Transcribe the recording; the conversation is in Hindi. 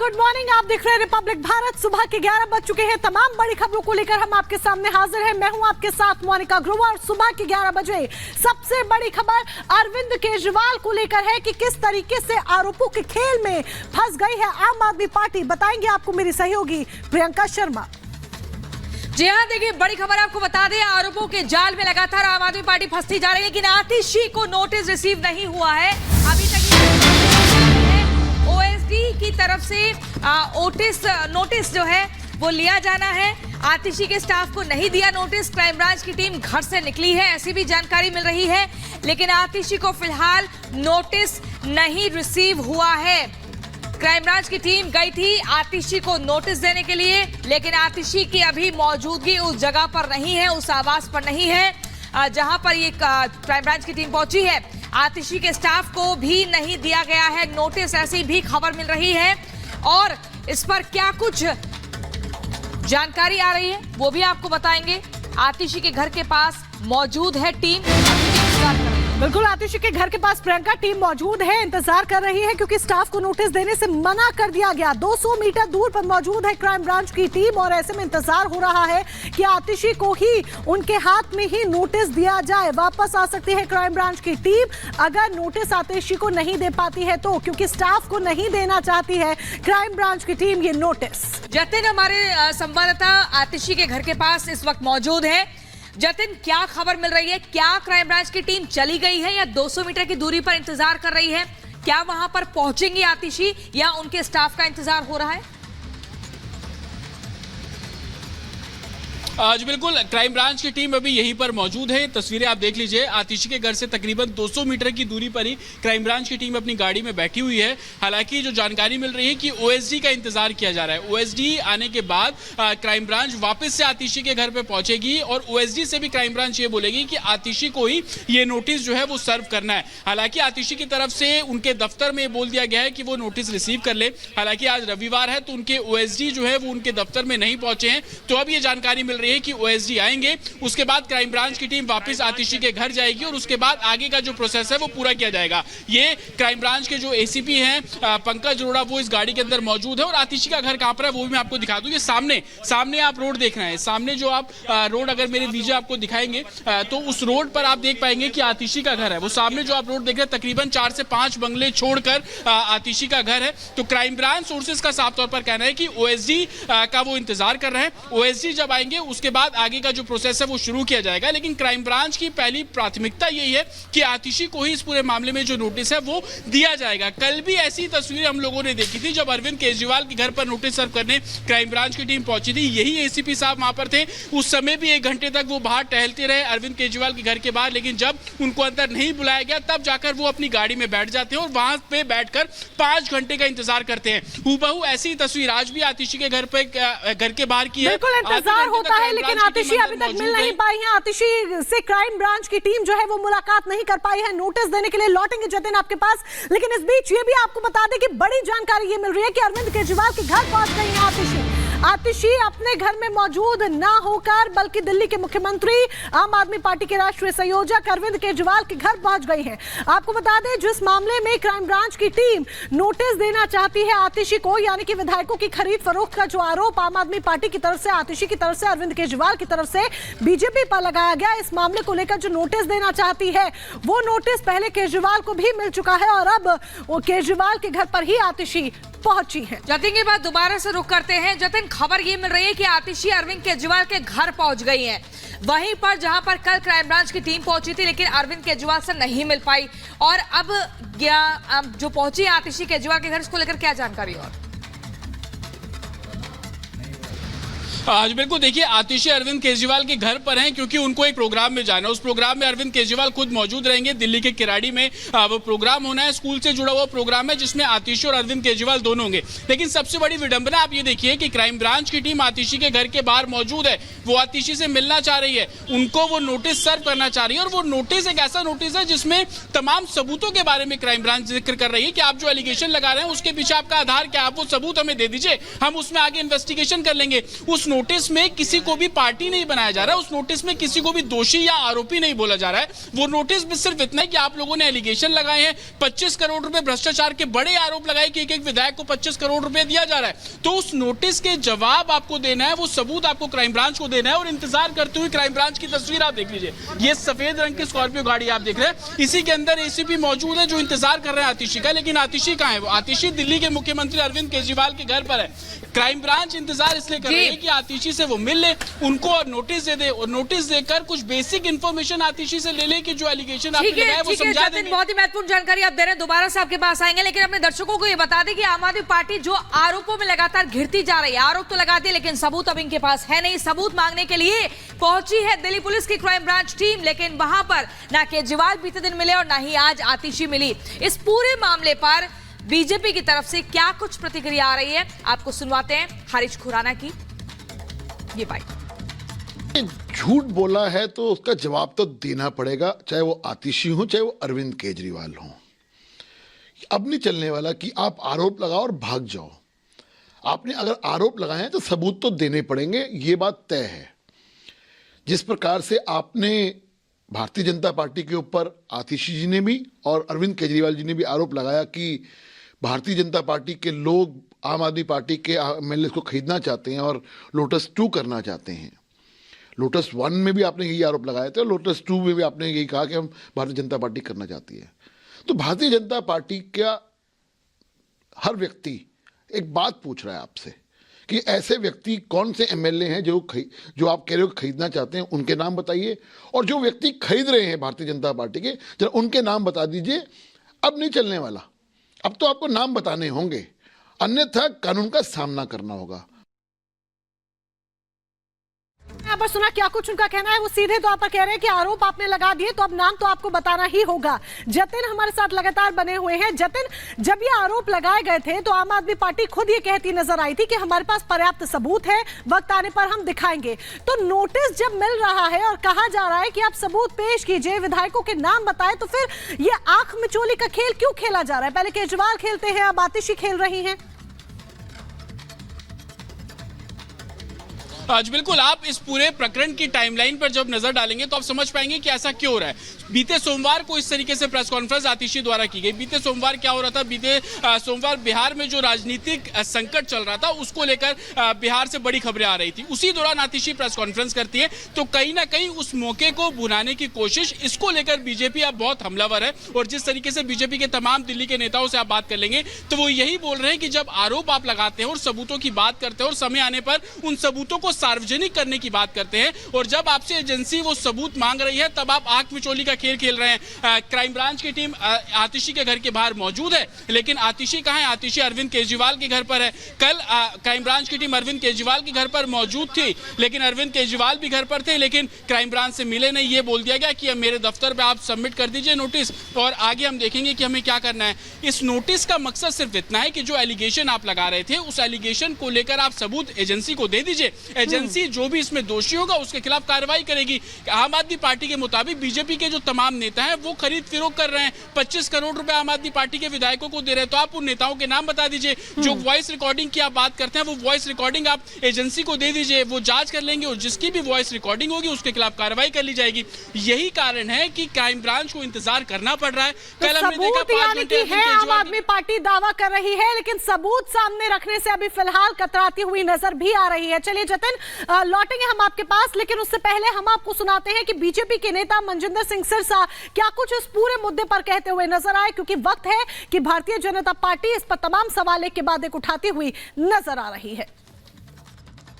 Good morning. आप देख रहे हैं रिपब्लिक भारत। सुबह के 11 बज चुके हैं। तमाम बड़ी खबरों को लेकर हम आपके सामने हाजिर हैं। मैं हूं आपके साथ मोनिका ग्रोवर और सुबह के 11 बजे सबसे बड़ी खबर अरविंद केजरीवाल को लेकर है कि किस तरीके से आरोपों के खेल में फंस गई है आम आदमी पार्टी। बताएंगे आपको मेरी सहयोगी प्रियंका शर्मा। जी हाँ, देखिए बड़ी खबर आपको बता दें, आरोपों के जाल में लगातार आम आदमी पार्टी फंसती जा रही है, लेकिन आतिशी को नोटिस रिसीव नहीं हुआ है अभी तक। ओएसडी की तरफ से नोटिस जो है वो लिया जाना है। आतिशी के स्टाफ को नहीं दिया नोटिस। क्राइम ब्रांच की टीम घर से निकली है, ऐसी भी जानकारी मिल रही है, लेकिन आतिशी को फिलहाल नोटिस नहीं रिसीव हुआ है। क्राइम ब्रांच की टीम गई थी आतिशी को नोटिस देने के लिए, लेकिन आतिशी की अभी मौजूदगी उस जगह पर नहीं है, उस आवास पर नहीं है जहां पर ये क्राइम ब्रांच की टीम पहुंची है। आतिशी के स्टाफ को भी नहीं दिया गया है नोटिस, ऐसी भी खबर मिल रही है। और इस पर क्या कुछ जानकारी आ रही है वो भी आपको बताएंगे। आतिशी के घर के पास मौजूद है टीम। बिल्कुल, आतिशी के घर के पास प्रियंका टीम मौजूद है, इंतजार कर रही है क्योंकि स्टाफ को नोटिस देने से मना कर दिया गया। 200 मीटर दूर पर मौजूद है क्राइम ब्रांच की टीम और ऐसे में इंतजार हो रहा है कि आतिशी को ही उनके हाथ में ही नोटिस दिया जाए। वापस आ सकती है क्राइम ब्रांच की टीम अगर नोटिस आतिशी को नहीं दे पाती है तो, क्योंकि स्टाफ को नहीं देना चाहती है क्राइम ब्रांच की टीम ये नोटिस। जतिन हमारे संवाददाता आतिशी के घर के पास इस वक्त मौजूद है। जतिन, क्या खबर मिल रही है? क्या क्राइम ब्रांच की टीम चली गई है या 200 मीटर की दूरी पर इंतजार कर रही है? क्या वहां पर पहुंचेंगी आतिशी या उनके स्टाफ का इंतजार हो रहा है? आज बिल्कुल क्राइम ब्रांच की टीम अभी यहीं पर मौजूद है। तस्वीरें आप देख लीजिए। आतिशी के घर से तकरीबन 200 मीटर की दूरी पर ही क्राइम ब्रांच की टीम अपनी गाड़ी में बैठी हुई है। हालांकि जो जानकारी मिल रही है कि ओएसडी का इंतजार किया जा रहा है। ओएसडी आने के बाद क्राइम ब्रांच वापस से आतिशी के घर पे पहुंचेगी और ओएसडी से भी क्राइम ब्रांच ये बोलेगी कि आतिशी को ही ये नोटिस जो है वो सर्व करना है। हालांकि आतिशी की तरफ से उनके दफ्तर में बोल दिया गया है कि वो नोटिस रिसीव कर ले। हालांकि आज रविवार है तो उनके ओएसडी जो है वो उनके दफ्तर में नहीं पहुंचे हैं। तो अब ये जानकारी मिल रही है कि ओएसडी आएंगे, उसके बाद क्राइम ब्रांच की टीम वापस आतिशी के घर जाएगी और उसके बाद आगे का जो प्रोसेस है वो पूरा किया जाएगा। ये क्राइम ब्रांच के जो एसीपी हैं पंकज अरोड़ा वो इस गाड़ी के अंदर मौजूद है। और आतिशी का घर कहां पर है वो भी मैं आपको दिखा दूं। ये सामने आप रोड देख रहे हैं। सामने जो आप रोड अगर मेरे वीडियो आपको दिखाएंगे तो उस रोड पर आप देख पाएंगे कि आतिशी का घर है। वो सामने जो आप रोड देख रहे हैं तकरीबन 4 से 5 बंगले छोड़कर आतिशी का घर है। तो क्राइम ब्रांच सोर्सेज का साफ तौर पर कहना है कि ओएसडी का वो इंतजार कर रहे हैं। ओएसडी जब आएंगे उसके बाद आगे का जो प्रोसेस है वो शुरू किया जाएगा। लेकिन क्राइम ब्रांच की पहली प्राथमिकता यही है कि आतिशी को ही इस पूरे मामले में जो नोटिस है वो दिया जाएगा। कल भी ऐसी तस्वीरें हम लोगों ने देखी थी जब अरविंद केजरीवाल के घर पर नोटिस सर्व करने क्राइम ब्रांच की टीम पहुंची थी। यही एसीपी साहब वहां पर थे। उस समय भी 1 घंटे तक वो बाहर टहलते रहे अरविंद केजरीवाल के घर के बाहर, लेकिन जब उनको अंदर नहीं बुलाया गया तब जाकर वो अपनी गाड़ी में बैठ जाते हैं और वहां पे बैठकर 5 घंटे का इंतजार करते हैं। हूबहू ऐसी तस्वीर आज भी आतिशी के घर के बाहर की है। बिल्कुल इंतजार होता है, लेकिन आतिशी अभी तक मिल नहीं पाई है। आतिशी से क्राइम ब्रांच की टीम जो है वो मुलाकात नहीं कर पाई है। नोटिस देने के लिए लौटेंगे जतिन आपके पास, लेकिन इस बीच ये भी आपको बता दें कि बड़ी जानकारी ये मिल रही है कि अरविंद केजरीवाल के घर पहुंच गई है आतिशी। आतिशी अपने घर में मौजूद ना होकर बल्कि दिल्ली के मुख्यमंत्री आम आदमी पार्टी के राष्ट्रीय संयोजक अरविंद केजरीवाल के घर पहुंच गई है। आपको बता दें जिस मामले में क्राइम ब्रांच की टीम नोटिस देना चाहती है आतिशी को, यानी कि विधायकों की खरीद फरोख्त का जो आरोप आम आदमी पार्टी की तरफ से, आतिशी की तरफ से, अरविंद केजरीवाल की तरफ से बीजेपी पर लगाया गया, इस मामले को लेकर जो नोटिस देना चाहती है वो नोटिस पहले केजरीवाल को भी मिल चुका है और अब वो केजरीवाल के घर पर ही आतिशी पहुंची है। जतिन के बाद दोबारा से रुक करते हैं। जतिन, खबर ये मिल रही है कि आतिशी अरविंद केजरीवाल के घर पहुंच गई हैं, वहीं पर जहां पर कल क्राइम ब्रांच की टीम पहुंची थी, लेकिन अरविंद केजरीवाल से नहीं मिल पाई। और अब जो पहुंची आतिशी केजरीवाल के घर, इसको लेकर क्या जानकारी? और आज बिल्कुल देखिए आतिशी अरविंद केजरीवाल के घर पर हैं क्योंकि उनको एक प्रोग्राम में जाना है। उस प्रोग्राम में अरविंद केजरीवाल खुद मौजूद रहेंगे। दिल्ली के किराड़ी में वो प्रोग्राम होना है। स्कूल से जुड़ा हुआ प्रोग्राम है जिसमें आतिशी और अरविंद केजरीवाल दोनों होंगे। लेकिन सबसे बड़ी विडंबना आप ये देखिए कि क्राइम ब्रांच की टीम आतिशी के घर के बाहर मौजूद है। वो आतिशी से मिलना चाह रही है, उनको वो नोटिस सर्व करना चाह रही है। और वो नोटिस एक ऐसा नोटिस है जिसमें तमाम सबूतों के बारे में क्राइम ब्रांच जिक्र कर रही है कि आप जो एलिगेशन लगा रहे हैं उसके पीछे आपका आधार क्या, आप वो सबूत हमें दे दीजिए, हम उसमें आगे इन्वेस्टिगेशन कर लेंगे। उस नोटिस में किसी को भी पार्टी नहीं बनाया जा रहा है, उस नोटिस में किसी को भी दोषी या आरोपी नहीं बोला जा रहा है। वो नोटिस में सिर्फ इतना है कि आप लोगों ने एलिगेशन लगाए हैं, 25 करोड़ रुपए भ्रष्टाचार के बड़े आरोप लगाए कि एक विधायक को 25 करोड़ रुपए दिया जा रहा है। तो उस नोटिस के जवाब आपको देना है, वो सबूत आपको क्राइम ब्रांच को देना है। और इंतजार करते हुए क्राइम ब्रांच की तस्वीर आप देख लीजिए, ये सफेद रंग की स्कॉर्पियो गाड़ी आप देख रहे हैं, इसी के अंदर एसीपी मौजूद है जो इंतजार कर रहे हैं आतिशी का। लेकिन आतिशी कहां है? वो आतिशी दिल्ली के मुख्यमंत्री अरविंद केजरीवाल के घर पर है। क्राइम ब्रांच इंतजार इसलिए कर रही है कि आतिशी से वो मिल ले, उनको और नोटिस दे दे, और नोटिस देकर कुछ बेसिक इंफॉर्मेशन आतिशी से ले ले कि जो एलिगेशन आपने लगाया वो समझा देंगे। बहुत ही महत्वपूर्ण जानकारी आप दे रहे हैं, दोबारा से आपके पास आएंगे। लेकिन अपने दर्शकों को ये बता दें कि आम आदमी पार्टी जो आरोपों में लगातार घिरती जा रही है, आरोप तो लगा दिए लेकिन सबूत अब इनके पास है नहीं। सबूत मांगने के लिए पहुंची है दिल्ली पुलिस की क्राइम ब्रांच टीम, लेकिन वहां पर ना केजरीवाल बीते दिन मिले और ना ही आज आतिशी मिली। इस पूरे मामले पर बीजेपी की तरफ से क्या कुछ प्रतिक्रिया आ रही है, आपको सुनवाते हैं हरीश खुराना की ये बात। झूठ बोला है तो उसका जवाब तो देना पड़ेगा, चाहे वो आतिशी हो चाहे वो अरविंद केजरीवाल हो। अब नहीं चलने वाला कि आप आरोप लगाओ और भाग जाओ। आपने अगर आरोप लगाए हैं तो सबूत तो देने पड़ेंगे, ये बात तय है। जिस प्रकार से आपने भारतीय जनता पार्टी के ऊपर आतिशी जी ने भी और अरविंद केजरीवाल जी ने भी आरोप लगाया कि भारतीय जनता पार्टी के लोग आम आदमी पार्टी के एमएलए को खरीदना चाहते हैं और लोटस 2 करना चाहते हैं। लोटस 1 में भी आपने यही आरोप लगाए थे और लोटस 2 में भी आपने यही कहा कि हम भारतीय जनता पार्टी करना चाहती है। तो भारतीय जनता पार्टी का हर व्यक्ति एक बात पूछ रहा है आपसे कि ऐसे व्यक्ति कौन से एमएलए हैं जो आप कह रहे हो खरीदना चाहते हैं, उनके नाम बताइए। और जो व्यक्ति खरीद रहे हैं भारतीय जनता पार्टी के, जरा उनके नाम बता दीजिए। अब नहीं चलने वाला, अब तो आपको नाम बताने होंगे, अन्यथा कानून का सामना करना होगा। यहाँ पर सुना क्या कुछ उनका कहना है। वो सीधे तौर पर कह रहे हैं कि आरोप आपने लगा दिए तो अब नाम तो आपको बताना ही होगा। जतिन हमारे साथ लगातार बने हुए हैं। जतिन, जब ये आरोप लगाए गए थे तो आम आदमी पार्टी खुद ये कहती नजर आई थी कि हमारे पास पर्याप्त सबूत है, वक्त आने पर हम दिखाएंगे। तो नोटिस जब मिल रहा है और कहा जा रहा है कि आप सबूत पेश कीजिए, विधायकों के नाम बताए, तो फिर ये आंख मिचोली का खेल क्यों खेला जा रहा है? पहले केजरीवाल खेलते हैं, अब आतिशी खेल रही हैं। आज बिल्कुल आप इस पूरे प्रकरण की टाइमलाइन पर जब नजर डालेंगे तो आप समझ पाएंगे कि ऐसा क्यों हो रहा है। बीते सोमवार को इस तरीके से प्रेस कॉन्फ्रेंस आतिशी द्वारा की गई। बीते सोमवार क्या हो रहा था? बीते सोमवार बिहार में जो राजनीतिक संकट चल रहा था उसको लेकर बिहार से बड़ी खबरें आ रही थी। उसी दौरान आतिशी प्रेस कॉन्फ्रेंस करती है, तो कहीं ना कहीं उस मौके को भुनाने की कोशिश, इसको लेकर बीजेपी अब बहुत हमलावर है। और जिस तरीके से बीजेपी के तमाम दिल्ली के नेताओं से आप बात कर लेंगे तो वो यही बोल रहे हैं कि जब आरोप आप लगाते हैं और सबूतों की बात करते हैं और समय आने पर उन सबूतों को सार्वजनिक करने की बात करते हैं, और जब आपसे एजेंसी वो सबूत मांग रही है तब आप आंख मिचोली का खेल खेल रहे हैं। क्राइम ब्रांच की टीम आतिशी के घर के बाहर मौजूद है, लेकिन आतिशी कहां है? आतिशी अरविंद केजरीवाल के घर पर है। कल क्राइम ब्रांच की टीम अरविंद केजरीवाल के घर पर मौजूद थी, लेकिन अरविंद केजरीवाल भी घर पर थे, लेकिन क्राइम ब्रांच से मिले नहीं। ये बोल दिया गया कि मेरे दफ्तर पे आप सबमिट कर दीजिए नोटिस, और आगे हम देखेंगे कि हमें क्या करना है। इस नोटिस का मकसद सिर्फ इतना है कि जो एलिगेशन आप लगा रहे थे उस एलिगेशन को लेकर आप सबूत एजेंसी को दे दीजिए। एजेंसी जो भी इसमें दोषी होगा उसके खिलाफ कार्रवाई करेगी। आम आदमी पार्टी के मुताबिक बीजेपी के जो तमाम नेता हैं वो खरीद फिरोख कर रहे हैं, 25 करोड़ रुपए आम आदमी पार्टी के विधायकों को दे रहे हैं। तो आप उन नेताओं के नाम बता दीजिए। जो वॉइस रिकॉर्डिंग की आप बात करते हैं वो वॉइस रिकॉर्डिंग आप एजेंसी को दे दीजिए, वो जांच कर लेंगे और जिसकी भी वॉइस रिकॉर्डिंग होगी उसके खिलाफ कार्रवाई कर ली जाएगी। यही कारण है कि क्राइम ब्रांच को इंतजार करना पड़ रहा है। कल हमने देखा 5 घंटे आम आदमी पार्टी दावा कर रही है, लेकिन सबूत सामने रखने से अभी फिलहाल कतराती हुई नजर भी आ रही है। चलिए जतिन, लौटेंगे हम आपके पास, लेकिन उससे पहले हम आपको सुनाते हैं कि बीजेपी के नेता मनजिंदर सिंह सिरसा क्या कुछ इस पूरे मुद्दे पर कहते हुए नजर आए, क्योंकि वक्त है कि भारतीय जनता पार्टी इस पर तमाम सवाल एक के बाद एक उठाती हुई नजर आ रही है।